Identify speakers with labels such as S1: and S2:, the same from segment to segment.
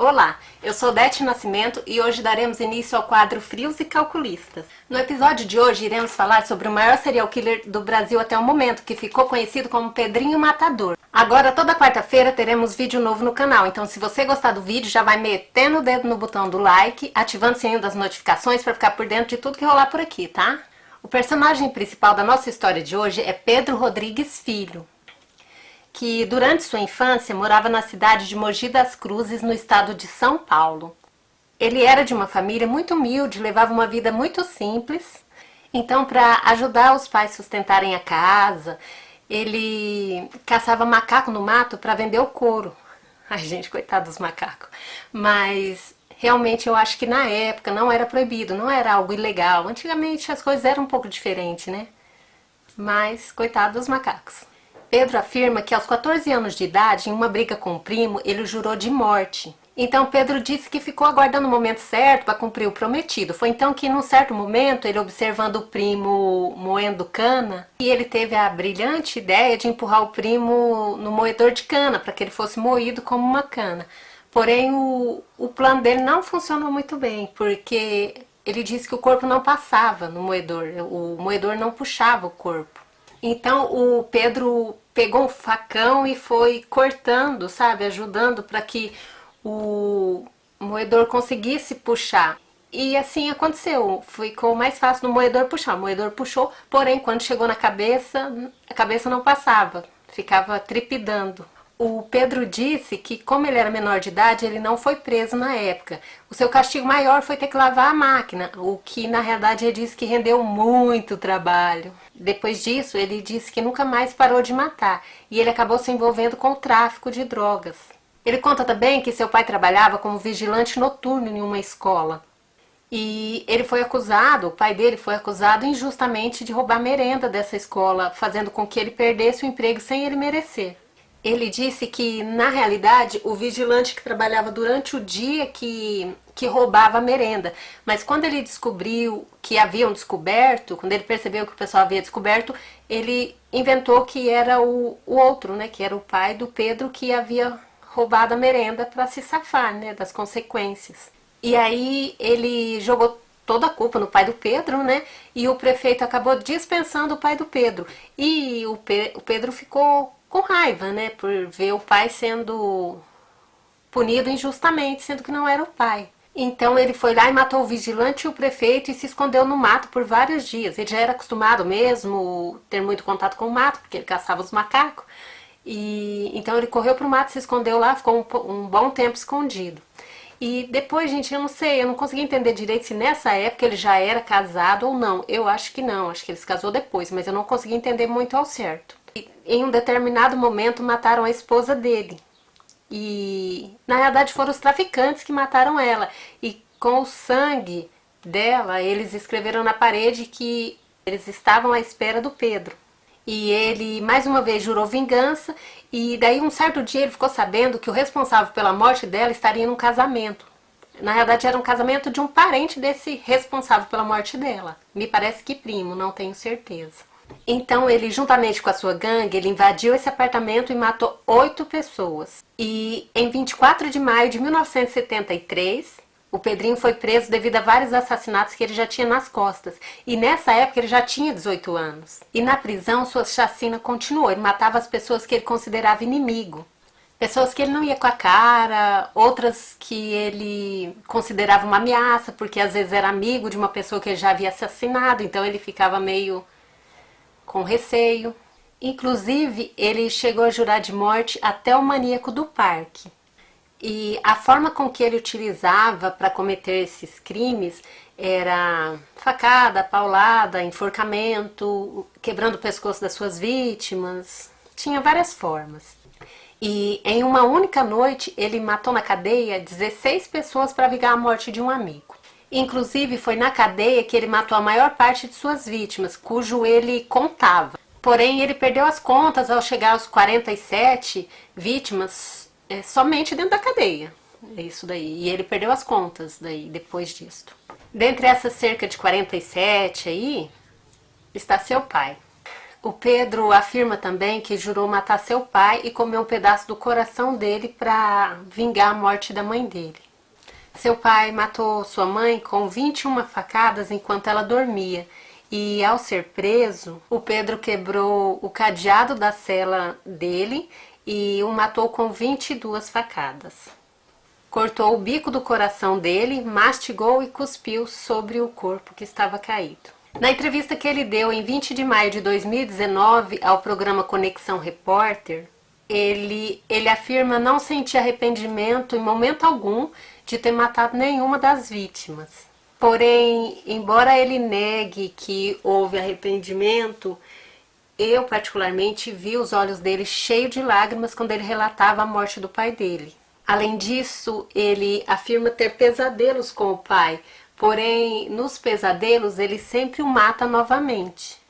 S1: Olá, eu sou Dete Nascimento e hoje daremos início ao quadro Frios e Calculistas. No episódio de hoje iremos falar sobre o maior serial killer do Brasil até o momento, que ficou conhecido como Pedrinho Matador. Agora, toda quarta-feira teremos vídeo novo no canal, então se você gostar do vídeo, já vai metendo o dedo no botão do like, ativando o sininho das notificações para ficar por dentro de tudo que rolar por aqui, tá? O personagem principal da nossa história de hoje é Pedro Rodrigues Filho, que durante sua infância morava na cidade de Mogi das Cruzes, no estado de São Paulo. Ele era de uma família muito humilde, levava uma vida muito simples. Então, para ajudar os pais a sustentarem a casa, ele caçava macaco no mato para vender o couro. Ai, gente, coitado dos macacos. Mas realmente eu acho que na época não era proibido, não era algo ilegal. Antigamente as coisas eram um pouco diferentes, né? Mas coitado dos macacos. Pedro afirma que aos 14 anos de idade, em uma briga com o primo, ele o jurou de morte. Então Pedro disse que ficou aguardando o momento certo para cumprir o prometido. Foi então que, num certo momento, ele observando o primo moendo cana, e ele teve a brilhante ideia de empurrar o primo no moedor de cana, para que ele fosse moído como uma cana. Porém, o plano dele não funcionou muito bem, porque ele disse que o corpo não passava no moedor, o moedor não puxava o corpo. Então o Pedro pegou um facão e foi cortando, sabe, ajudando para que o moedor conseguisse puxar. E assim aconteceu, ficou mais fácil do moedor puxar. O moedor puxou, porém quando chegou na cabeça, a cabeça não passava, ficava trepidando. O Pedro disse que, como ele era menor de idade, ele não foi preso na época. O seu castigo maior foi ter que lavar a máquina, o que na realidade ele disse que rendeu muito trabalho. Depois disso, ele disse que nunca mais parou de matar e ele acabou se envolvendo com o tráfico de drogas. Ele conta também que seu pai trabalhava como vigilante noturno em uma escola. E ele foi acusado, o pai dele foi acusado injustamente de roubar merenda dessa escola, fazendo com que ele perdesse o emprego sem ele merecer. Ele disse que, na realidade, o vigilante que trabalhava durante o dia que roubava a merenda. Mas quando ele descobriu que haviam descoberto, quando ele percebeu que o pessoal havia descoberto, ele inventou que era o outro, né? Que era o pai do Pedro que havia roubado a merenda para se safar, né? Das consequências. E aí ele jogou toda a culpa no pai do Pedro, né? E o prefeito acabou dispensando o pai do Pedro. E o Pedro ficou com raiva, né, por ver o pai sendo punido injustamente, sendo que não era o pai. Então ele foi lá e matou o vigilante e o prefeito e se escondeu no mato por vários dias. Ele já era acostumado mesmo ter muito contato com o mato, porque ele caçava os macacos. E então ele correu pro mato, se escondeu lá, ficou um bom tempo escondido. E depois, gente, eu não sei, eu não consegui entender direito se nessa época ele já era casado ou não. Eu acho que não, acho que ele se casou depois, mas eu não consegui entender muito ao certo. Em um determinado momento mataram a esposa dele. E na realidade foram os traficantes que mataram ela. E com o sangue dela, eles escreveram na parede que eles estavam à espera do Pedro. E ele mais uma vez jurou vingança. E daí um certo dia ele ficou sabendo que o responsável pela morte dela estaria num casamento. Na realidade era um casamento de um parente desse responsável pela morte dela. Me parece que primo, não tenho certeza. Então ele, juntamente com a sua gangue, ele invadiu esse apartamento e matou 8 pessoas. E em 24 de maio de 1973, o Pedrinho foi preso devido a vários assassinatos que ele já tinha nas costas. E nessa época ele já tinha 18 anos. E na prisão sua chacina continuou. Ele matava as pessoas que ele considerava inimigo. Pessoas que ele não ia com a cara, outras que ele considerava uma ameaça, porque às vezes era amigo de uma pessoa que ele já havia assassinado, então ele ficava meio com receio. Inclusive, ele chegou a jurar de morte até o maníaco do parque. E a forma com que ele utilizava para cometer esses crimes era facada, paulada, enforcamento, quebrando o pescoço das suas vítimas. Tinha várias formas. E em uma única noite, ele matou na cadeia 16 pessoas para vingar a morte de um amigo. Inclusive, foi na cadeia que ele matou a maior parte de suas vítimas, cujo ele contava. Porém, ele perdeu as contas ao chegar aos 47 vítimas somente dentro da cadeia. É isso daí. E ele perdeu as contas daí, depois disto. Dentre essas cerca de 47 aí, está seu pai. O Pedro afirma também que jurou matar seu pai e comer um pedaço do coração dele para vingar a morte da mãe dele. Seu pai matou sua mãe com 21 facadas enquanto ela dormia. E ao ser preso, o Pedro quebrou o cadeado da cela dele e o matou com 22 facadas. Cortou o bico do coração dele, mastigou e cuspiu sobre o corpo que estava caído. Na entrevista que ele deu em 20 de maio de 2019 ao programa Conexão Repórter, ele afirma não sentir arrependimento em momento algum de ter matado nenhuma das vítimas. Porém, embora ele negue que houve arrependimento, eu particularmente vi os olhos dele cheios de lágrimas quando ele relatava a morte do pai dele. Além disso, ele afirma ter pesadelos com o pai, porém, nos pesadelos, ele sempre o mata novamente.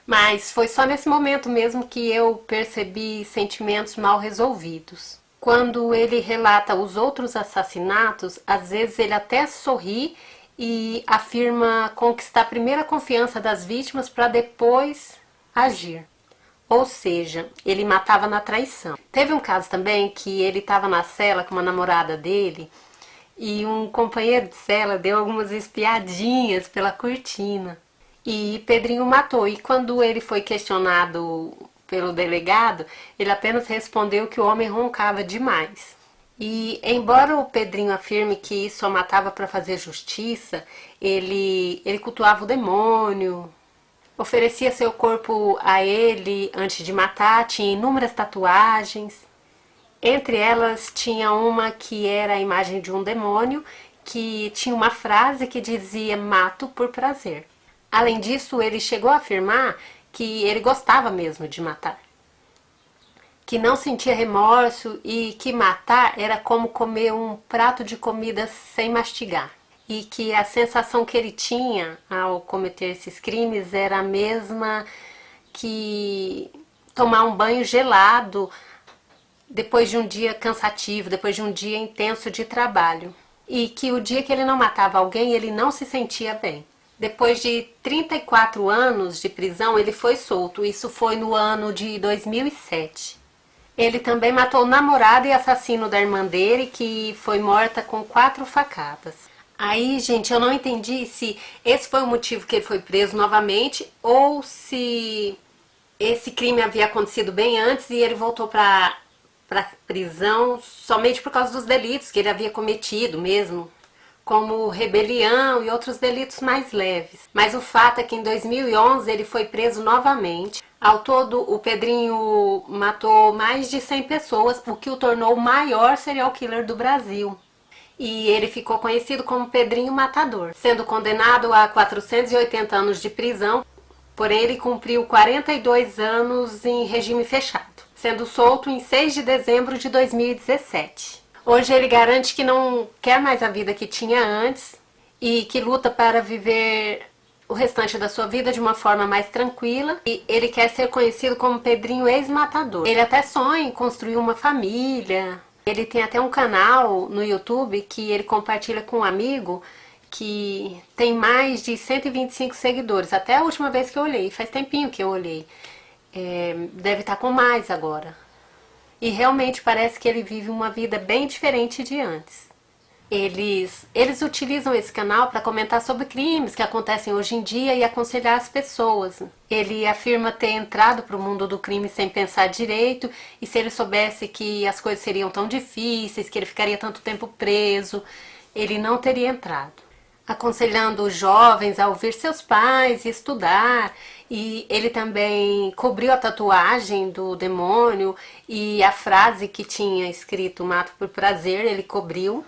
S1: Mas foi só nesse momento mesmo que eu percebi sentimentos mal resolvidos. Quando ele relata os outros assassinatos, às vezes ele até sorri e afirma conquistar primeiro a confiança das vítimas para depois agir. Ou seja, ele matava na traição. Teve um caso também que ele estava na cela com uma namorada dele e um companheiro de cela deu algumas espiadinhas pela cortina. E Pedrinho matou. E quando ele foi questionado pelo delegado, ele apenas respondeu que o homem roncava demais. E embora o Pedrinho afirme que só matava para fazer justiça, ele cultuava o demônio, oferecia seu corpo a ele antes de matar, tinha inúmeras tatuagens. Entre elas tinha uma que era a imagem de um demônio, que tinha uma frase que dizia "mato por prazer". Além disso, ele chegou a afirmar que ele gostava mesmo de matar, que não sentia remorso e que matar era como comer um prato de comida sem mastigar. E que a sensação que ele tinha ao cometer esses crimes era a mesma que tomar um banho gelado depois de um dia cansativo, depois de um dia intenso de trabalho. E que o dia que ele não matava alguém, ele não se sentia bem. Depois de 34 anos de prisão, ele foi solto. Isso foi no ano de 2007. Ele também matou o namorado e assassino da irmã dele, que foi morta com 4 facadas. Aí, gente, eu não entendi se esse foi o motivo que ele foi preso novamente ou se esse crime havia acontecido bem antes e ele voltou para prisão somente por causa dos delitos que ele havia cometido mesmo, como rebelião e outros delitos mais leves. Mas o fato é que em 2011 ele foi preso novamente. Ao todo, o Pedrinho matou mais de 100 pessoas, o que o tornou o maior serial killer do Brasil. E ele ficou conhecido como Pedrinho Matador, sendo condenado a 480 anos de prisão, porém ele cumpriu 42 anos em regime fechado, sendo solto em 6 de dezembro de 2017. Hoje ele garante que não quer mais a vida que tinha antes e que luta para viver o restante da sua vida de uma forma mais tranquila, e ele quer ser conhecido como Pedrinho ex-matador. Ele até sonha em construir uma família. Ele tem até um canal no YouTube que ele compartilha com um amigo que tem mais de 125 seguidores. Até a última vez que eu olhei, faz tempinho que eu olhei. Deve estar com mais agora. E realmente parece que ele vive uma vida bem diferente de antes. Eles utilizam esse canal para comentar sobre crimes que acontecem hoje em dia e aconselhar as pessoas. Ele afirma ter entrado para o mundo do crime sem pensar direito, e se ele soubesse que as coisas seriam tão difíceis, que ele ficaria tanto tempo preso, ele não teria entrado. Aconselhando os jovens a ouvir seus pais e estudar. E ele também cobriu a tatuagem do demônio e a frase que tinha escrito "mato por prazer", ele cobriu.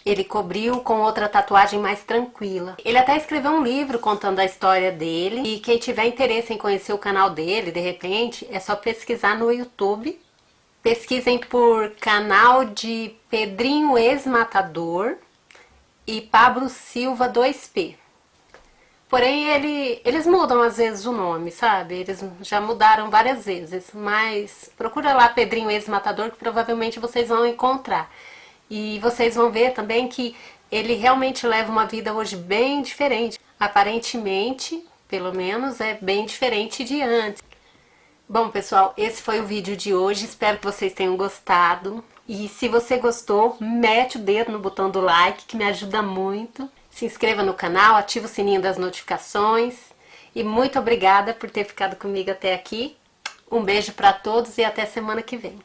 S1: Ele cobriu com outra tatuagem mais tranquila. Ele até escreveu um livro contando a história dele. E quem tiver interesse em conhecer o canal dele, de repente, é só pesquisar no YouTube. Pesquisem por canal de Pedrinho Ex-Matador e Pablo Silva 2P. Porém, eles mudam às vezes o nome, sabe? Eles já mudaram várias vezes. Mas procura lá Pedrinho Ex-Matador que provavelmente vocês vão encontrar. E vocês vão ver também que ele realmente leva uma vida hoje bem diferente. Aparentemente, pelo menos, é bem diferente de antes. Bom, pessoal, esse foi o vídeo de hoje. Espero que vocês tenham gostado. E se você gostou, mete o dedo no botão do like, que me ajuda muito. Se inscreva no canal, ativa o sininho das notificações. E muito obrigada por ter ficado comigo até aqui. Um beijo para todos e até semana que vem.